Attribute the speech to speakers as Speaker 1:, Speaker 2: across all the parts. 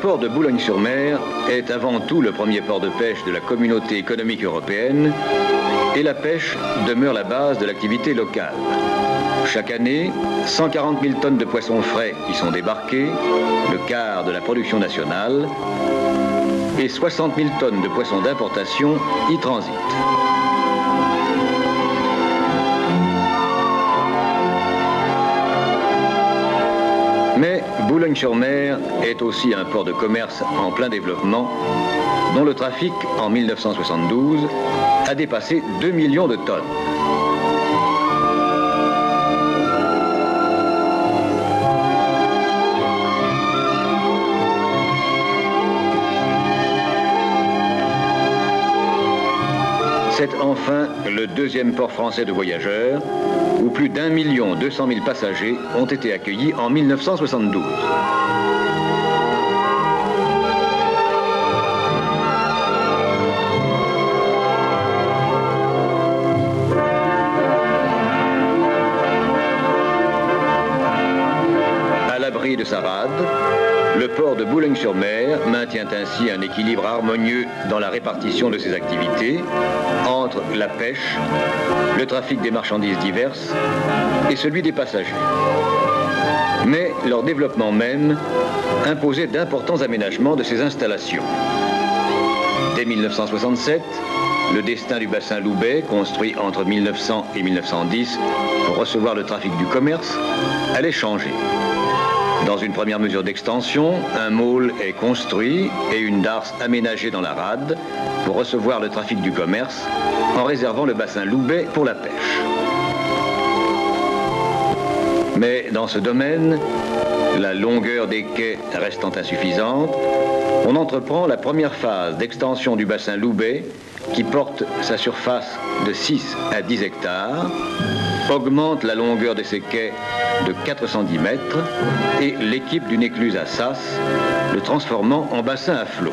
Speaker 1: port de Boulogne-sur-Mer est avant tout le premier port de pêche de la communauté économique européenne et la pêche demeure la base de l'activité locale. Chaque année, 140 000 tonnes de poissons frais y sont débarquées, le quart de la production nationale, et 60 000 tonnes de poissons d'importation y transitent. Mais Boulogne-sur-Mer est aussi un port de commerce en plein développement, dont le trafic, en 1972, a dépassé 2 millions de tonnes. C'est enfin le deuxième port français de voyageurs, où plus d'1 200 000 passagers ont été accueillis en 1972. À l'abri de sa rade, le port de Boulogne-sur-Mer maintient ainsi un équilibre harmonieux dans la répartition de ses activités entre la pêche, le trafic des marchandises diverses et celui des passagers. Mais leur développement même imposait d'importants aménagements de ces installations. Dès 1967, le destin du bassin Loubet, construit entre 1900 et 1910 pour recevoir le trafic du commerce, allait changer. Dans une première mesure d'extension, un môle est construit et une darse aménagée dans la rade pour recevoir le trafic du commerce en réservant le bassin Loubet pour la pêche. Mais dans ce domaine, la longueur des quais restant insuffisante, on entreprend la première phase d'extension du bassin Loubet qui porte sa surface de 6 à 10 hectares, augmente la longueur de ses quais de 410 mètres et l'équipe d'une écluse à sas, le transformant en bassin à flot.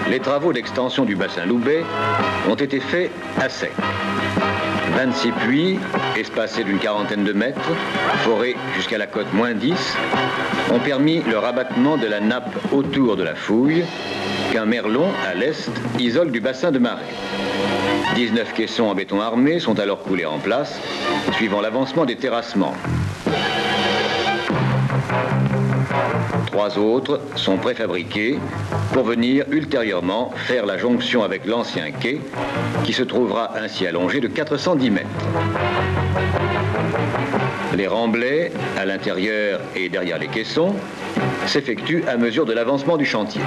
Speaker 1: Les travaux d'extension du bassin Loubet ont été faits à sec. 26 puits, espacés d'une quarantaine de mètres, forés jusqu'à la cote -10, ont permis le rabattement de la nappe autour de la fouille qu'un merlon, à l'est, isole du bassin de marée. 19 caissons en béton armé sont alors coulés en place, suivant l'avancement des terrassements. 3 autres sont préfabriqués pour venir ultérieurement faire la jonction avec l'ancien quai qui se trouvera ainsi allongé de 410 mètres. Les remblais, à l'intérieur et derrière les caissons, s'effectuent à mesure de l'avancement du chantier.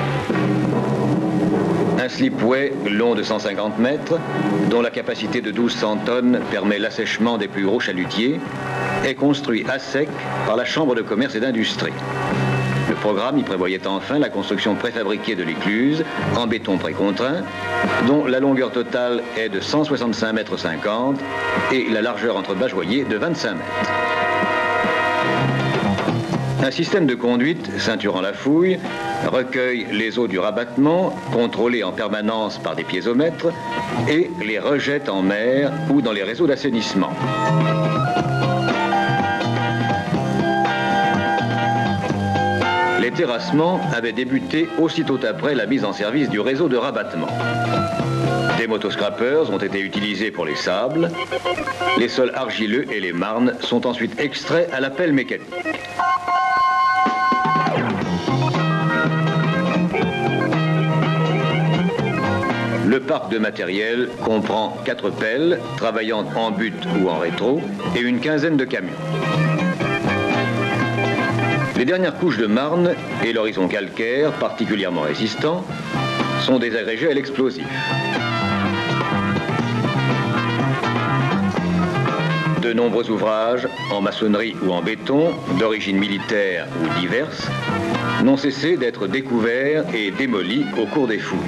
Speaker 1: Un slipway long de 150 mètres, dont la capacité de 1200 tonnes permet l'assèchement des plus gros chalutiers, est construit à sec par la Chambre de commerce et d'industrie. Le programme y prévoyait enfin la construction préfabriquée de l'écluse en béton précontraint, dont la longueur totale est de 165,50 mètres et la largeur entre bajoyers de 25 mètres. Un système de conduite ceinturant la fouille recueille les eaux du rabattement, contrôlées en permanence par des piézomètres, et les rejette en mer ou dans les réseaux d'assainissement. Les terrassements avaient débuté aussitôt après la mise en service du réseau de rabattement. Des motoscrapeurs ont été utilisés pour les sables. Les sols argileux et les marnes sont ensuite extraits à la pelle mécanique. Le parc de matériel comprend 4 pelles travaillant en butte ou en rétro et une quinzaine de camions. Les dernières couches de marne et l'horizon calcaire, particulièrement résistants, sont des agrégés à l'explosif. De nombreux ouvrages, en maçonnerie ou en béton, d'origine militaire ou diverse, n'ont cessé d'être découverts et démolis au cours des fouilles.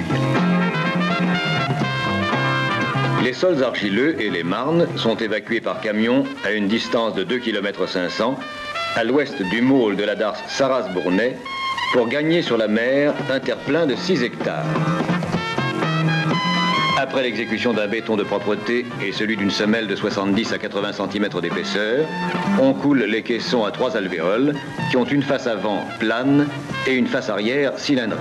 Speaker 1: Les sols argileux et les marnes sont évacués par camion à une distance de 2,5 km à l'ouest du môle de la darse Sarraz-Bournay pour gagner sur la mer un terre-plein de 6 hectares. Après l'exécution d'un béton de propreté et celui d'une semelle de 70 à 80 cm d'épaisseur, on coule les caissons à 3 alvéoles qui ont une face avant plane et une face arrière cylindrique.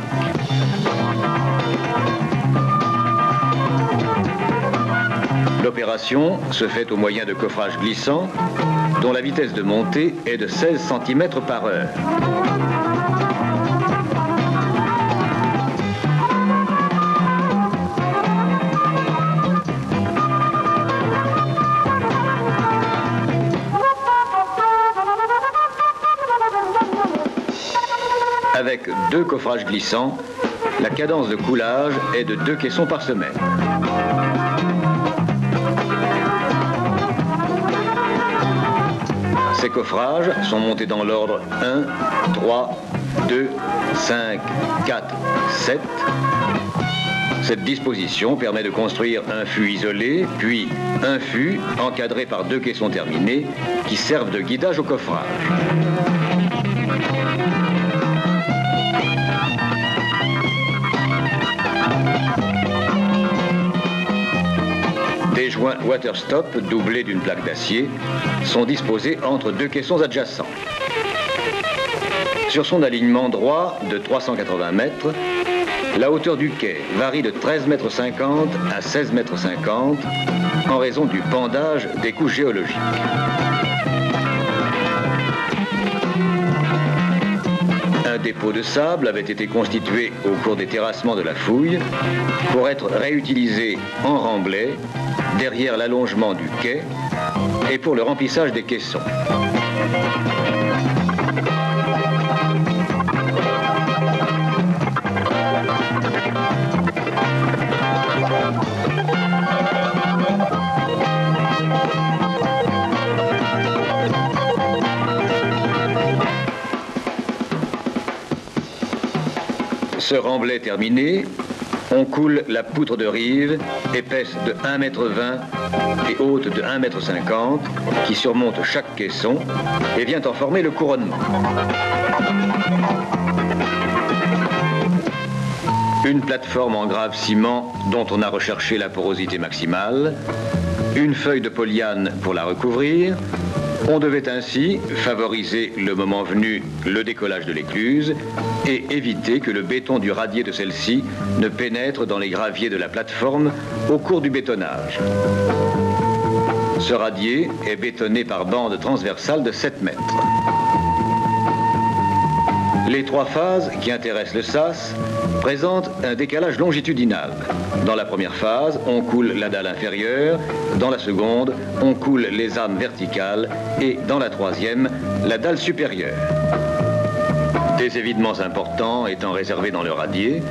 Speaker 1: L'opération se fait au moyen de coffrages glissants dont la vitesse de montée est de 16 cm par heure. Avec 2 coffrages glissants, la cadence de coulage est de 2 caissons par semaine. Ces coffrages sont montés dans l'ordre 1, 3, 2, 5, 4, 7. Cette disposition permet de construire un fût isolé, puis un fût encadré par 2 caissons terminés qui servent de guidage au coffrage. Des joints waterstop doublés d'une plaque d'acier sont disposés entre 2 caissons adjacents. Sur son alignement droit de 380 mètres, la hauteur du quai varie de 13,50 m à 16,50 m en raison du pendage des couches géologiques. Un dépôt de sable avait été constitué au cours des terrassements de la fouille pour être réutilisé en remblai derrière l'allongement du quai et pour le remplissage des caissons. Ce remblai terminé, on coule la poutre de rive, épaisse de 1,20 m et haute de 1,50 m, qui surmonte chaque caisson et vient en former le couronnement. Une plateforme en grave ciment dont on a recherché la porosité maximale, une feuille de polyane pour la recouvrir. On devait ainsi favoriser le moment venu le décollage de l'écluse et éviter que le béton du radier de celle-ci ne pénètre dans les graviers de la plateforme au cours du bétonnage. Ce radier est bétonné par bande transversale de 7 mètres. Les 3 phases qui intéressent le SAS présentent un décalage longitudinal. Dans la première phase, on coule la dalle inférieure, dans la seconde, on coule les armes verticales et dans la troisième, la dalle supérieure. Des évidements importants étant réservés dans le radier,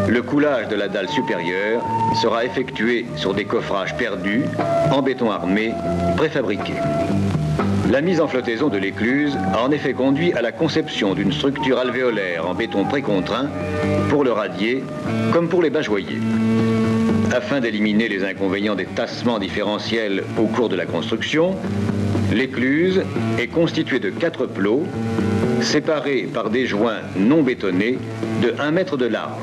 Speaker 1: le coulage de la dalle supérieure sera effectué sur des coffrages perdus en béton armé préfabriqué. La mise en flottaison de l'écluse a en effet conduit à la conception d'une structure alvéolaire en béton précontraint pour le radier comme pour les bajoyers. Afin d'éliminer les inconvénients des tassements différentiels au cours de la construction, l'écluse est constituée de 4 plots séparés par des joints non bétonnés de 1 mètre de large.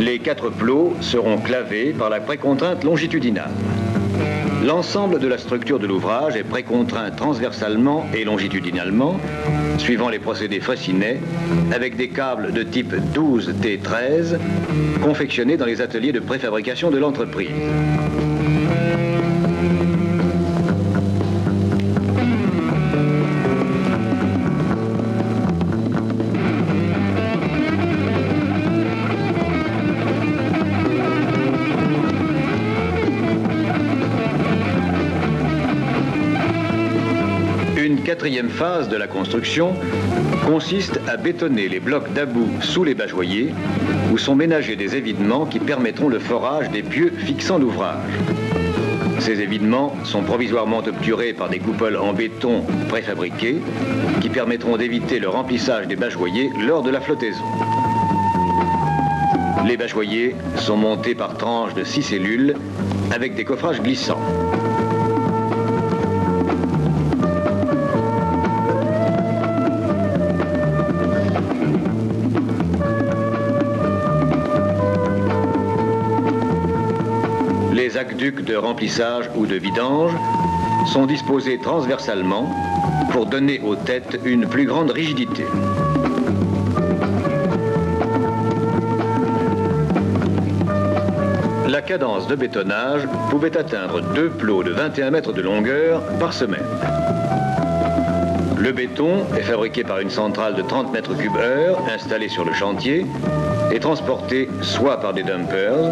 Speaker 1: Les 4 plots seront clavés par la précontrainte longitudinale. L'ensemble de la structure de l'ouvrage est précontraint transversalement et longitudinalement, suivant les procédés Fraissinet, avec des câbles de type 12T13 confectionnés dans les ateliers de préfabrication de l'entreprise. quatrième phase de la construction consiste à bétonner les blocs d'about sous les bajoyers où sont ménagés des évidements qui permettront le forage des pieux fixant l'ouvrage. Ces évidements sont provisoirement obturés par des coupoles en béton préfabriquées qui permettront d'éviter le remplissage des bajoyers lors de la flottaison. Les bajoyers sont montés par tranches de 6 cellules avec des coffrages glissants. Les aqueducs de remplissage ou de vidange sont disposés transversalement pour donner aux têtes une plus grande rigidité. La cadence de bétonnage pouvait atteindre 2 plots de 21 mètres de longueur par semaine. Le béton est fabriqué par une centrale de 30 mètres cubes heure installée sur le chantier et transporté soit par des dumpers,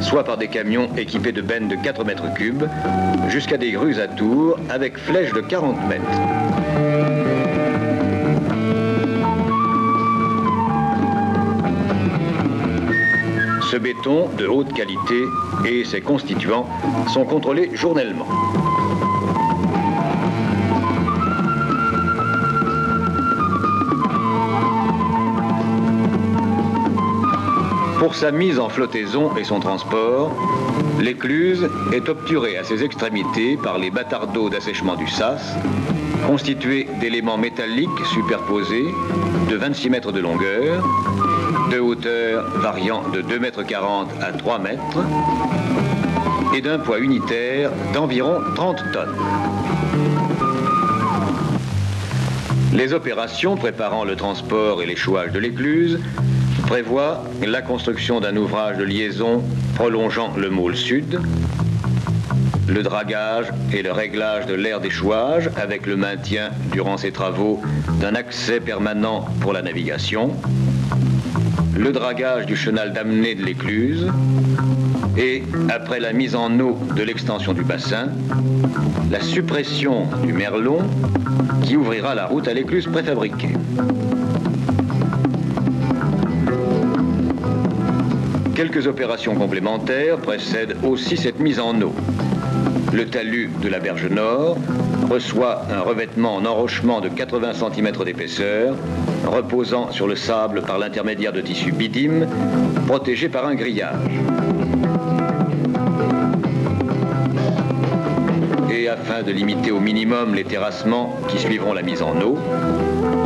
Speaker 1: soit par des camions équipés de bennes de 4 mètres cubes, jusqu'à des grues à tours avec flèches de 40 mètres. Ce béton de haute qualité et ses constituants sont contrôlés journellement. Pour sa mise en flottaison et son transport, l'écluse est obturée à ses extrémités par les bâtardeaux d'assèchement du sas, constitués d'éléments métalliques superposés de 26 mètres de longueur, de hauteur variant de 2,40 mètres à 3 mètres et d'un poids unitaire d'environ 30 tonnes. Les opérations préparant le transport et l'échouage de l'écluse prévoient la construction d'un ouvrage de liaison prolongeant le môle sud, le dragage et le réglage de l'aire d'échouage avec le maintien durant ces travaux d'un accès permanent pour la navigation, le dragage du chenal d'amener de l'écluse et, après la mise en eau de l'extension du bassin, la suppression du merlon qui ouvrira la route à l'écluse préfabriquée. Quelques opérations complémentaires précèdent aussi cette mise en eau. Le talus de la berge nord reçoit un revêtement en enrochement de 80 cm d'épaisseur, reposant sur le sable par l'intermédiaire de tissus bidim, protégé par un grillage. Et afin de limiter au minimum les terrassements qui suivront la mise en eau,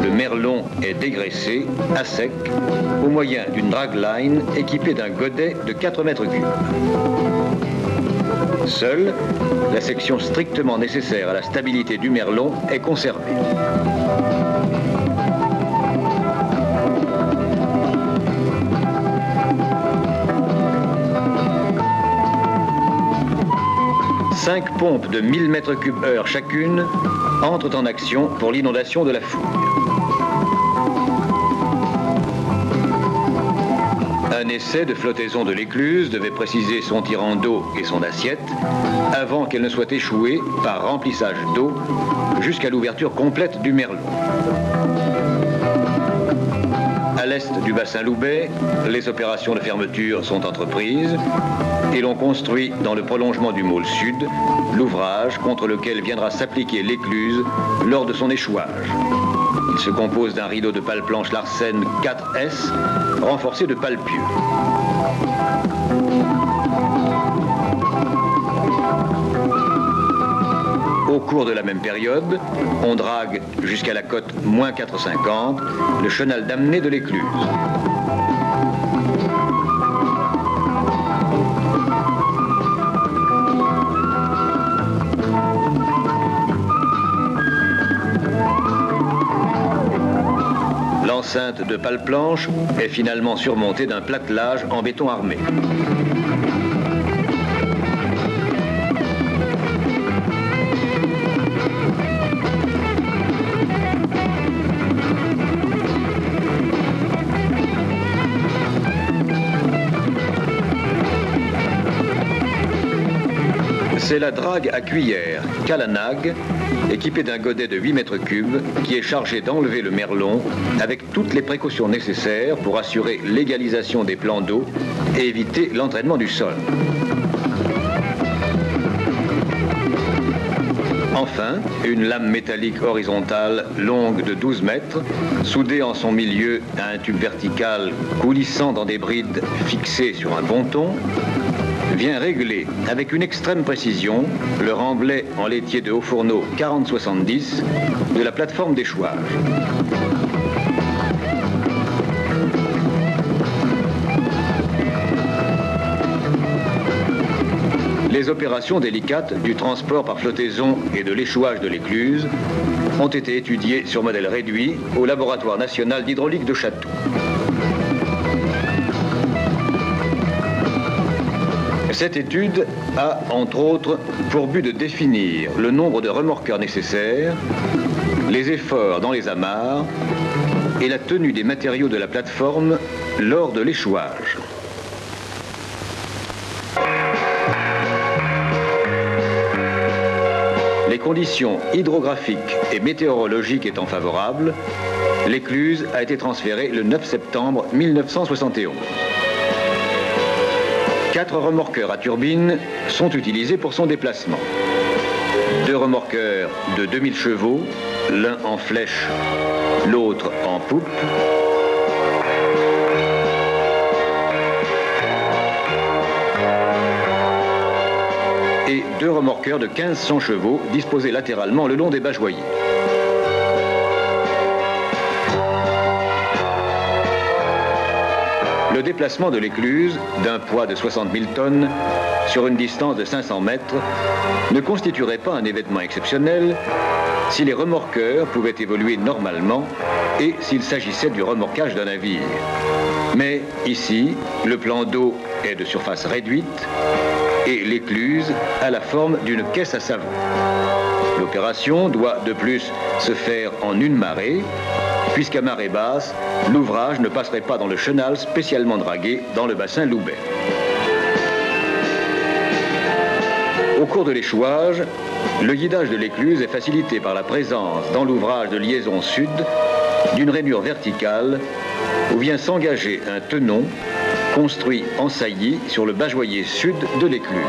Speaker 1: le merlon est dégraissé à sec au moyen d'une dragline équipée d'un godet de 4 mètres cubes. Seule la section strictement nécessaire à la stabilité du merlon est conservée. Cinq pompes de 1000 m3/h chacune entrent en action pour l'inondation de la fouille. Un essai de flottaison de l'écluse devait préciser son tirant d'eau et son assiette avant qu'elle ne soit échouée par remplissage d'eau jusqu'à l'ouverture complète du merlon. À l'est du bassin Loubet, les opérations de fermeture sont entreprises et l'on construit dans le prolongement du môle sud l'ouvrage contre lequel viendra s'appliquer l'écluse lors de son échouage. Il se compose d'un rideau de pales planches Larsen 4S renforcé de pales pieux. Au cours de la même période, on drague jusqu'à la cote -4,50 le chenal d'amener de l'écluse. L'enceinte de pales planches est finalement surmontée d'un platelage en béton armé. C'est la drague à cuillère, Calanag, équipée d'un godet de 8 mètres cubes, qui est chargée d'enlever le merlon avec toutes les précautions nécessaires pour assurer l'égalisation des plans d'eau et éviter l'entraînement du sol. Enfin, une lame métallique horizontale longue de 12 mètres, soudée en son milieu à un tube vertical coulissant dans des brides fixées sur un ponton, vient régler avec une extrême précision le remblai en laitier de haut fourneau 40-70 de la plateforme d'échouage. Les opérations délicates du transport par flottaison et de l'échouage de l'écluse ont été étudiées sur modèle réduit au Laboratoire national d'hydraulique de Château. Cette étude a, entre autres, pour but de définir le nombre de remorqueurs nécessaires, les efforts dans les amarres et la tenue des matériaux de la plateforme lors de l'échouage. Les conditions hydrographiques et météorologiques étant favorables, l'écluse a été transférée le 9 septembre 1971. 4 remorqueurs à turbine sont utilisés pour son déplacement. 2 remorqueurs de 2000 chevaux, l'un en flèche, l'autre en poupe. Et 2 remorqueurs de 1500 chevaux disposés latéralement le long des bageoyers. Le déplacement de l'écluse, d'un poids de 60 000 tonnes, sur une distance de 500 mètres, ne constituerait pas un événement exceptionnel si les remorqueurs pouvaient évoluer normalement et s'il s'agissait du remorquage d'un navire. Mais ici, le plan d'eau est de surface réduite et l'écluse a la forme d'une caisse à savon. L'opération doit de plus se faire en une marée, puisqu'à marée basse, l'ouvrage ne passerait pas dans le chenal spécialement dragué dans le bassin Loubet. Au cours de l'échouage, le guidage de l'écluse est facilité par la présence dans l'ouvrage de liaison sud d'une rainure verticale où vient s'engager un tenon construit en saillie sur le bageoyer sud de l'écluse.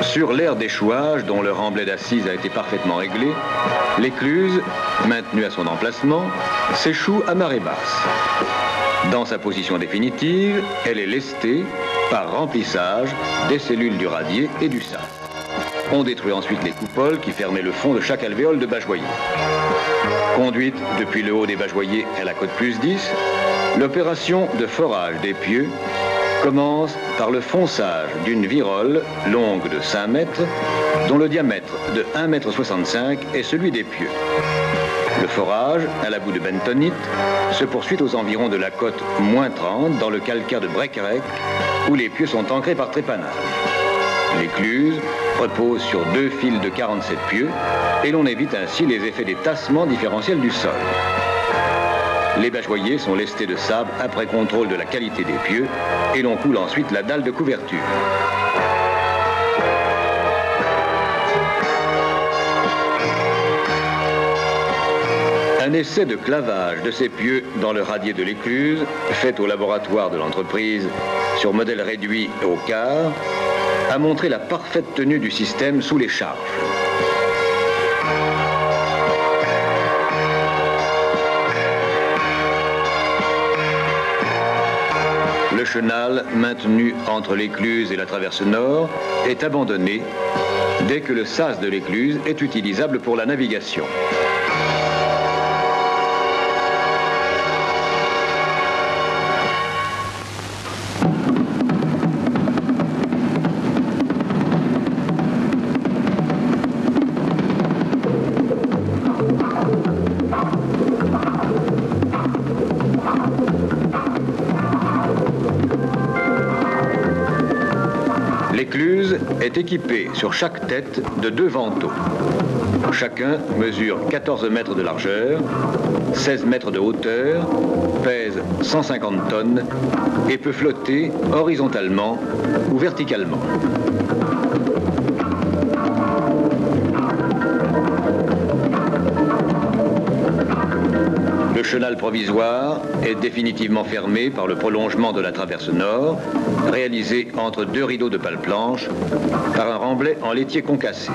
Speaker 1: Sur l'aire d'échouage, dont le remblai d'assises a été parfaitement réglé, l'écluse, maintenue à son emplacement, s'échoue à marée basse. Dans sa position définitive, elle est lestée par remplissage des cellules du radier et du sas. On détruit ensuite les coupoles qui fermaient le fond de chaque alvéole de bageoyer. Conduite depuis le haut des bageoyers à la côte plus 10, l'opération de forage des pieux commence par le fonçage d'une virole longue de 5 mètres, dont le diamètre de 1,65 m est celui des pieux. Le forage, à la boue de bentonite, se poursuit aux environs de la côte -30 dans le calcaire de Brecquerec, où les pieux sont ancrés par trépanage. L'écluse repose sur 2 fils de 47 pieux et l'on évite ainsi les effets des tassements différentiels du sol. Les bageoyers sont lestés de sable après contrôle de la qualité des pieux et l'on coule ensuite la dalle de couverture. Un essai de clavage de ces pieux dans le radier de l'écluse, fait au laboratoire de l'entreprise sur modèle réduit au quart, a montré la parfaite tenue du système sous les charges. Le chenal, maintenu entre l'écluse et la traverse nord, est abandonné dès que le sas de l'écluse est utilisable pour la navigation. L'écluse est équipée sur chaque tête de 2 vantaux. Chacun mesure 14 mètres de largeur, 16 mètres de hauteur, pèse 150 tonnes et peut flotter horizontalement ou verticalement. Le chenal provisoire est définitivement fermé par le prolongement de la traverse nord, réalisé entre deux rideaux de pales planches par un remblai en laitier concassé.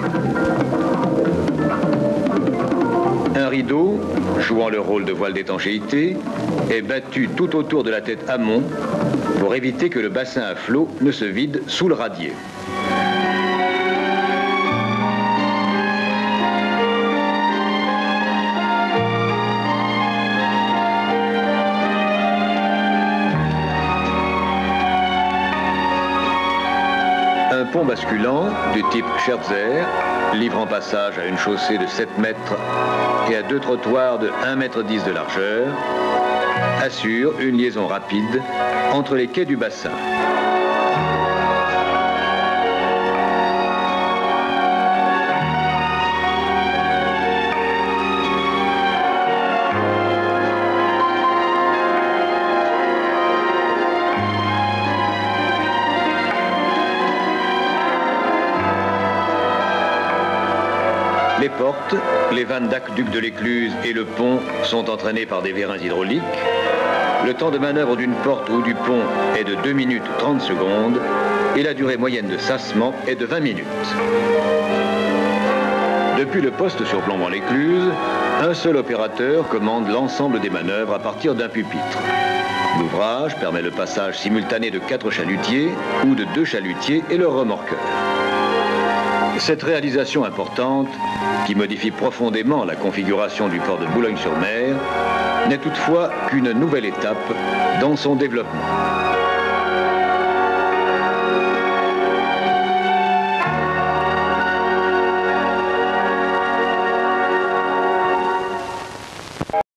Speaker 1: Un rideau, jouant le rôle de voile d'étanchéité, est battu tout autour de la tête amont pour éviter que le bassin à flot ne se vide sous le radier. Un pont basculant du type Scherzer, livrant passage à une chaussée de 7 mètres et à deux trottoirs de 1,10 m de largeur, assure une liaison rapide entre les quais du bassin. Les portes, les vannes d'aqueduc de l'écluse et le pont sont entraînés par des vérins hydrauliques. Le temps de manœuvre d'une porte ou du pont est de 2 minutes 30 secondes et la durée moyenne de sassement est de 20 minutes. Depuis le poste surplombant l'écluse, un seul opérateur commande l'ensemble des manœuvres à partir d'un pupitre. L'ouvrage permet le passage simultané de 4 chalutiers ou de 2 chalutiers et leur remorqueur. Cette réalisation importante, qui modifie profondément la configuration du port de Boulogne-sur-Mer, n'est toutefois qu'une nouvelle étape dans son développement.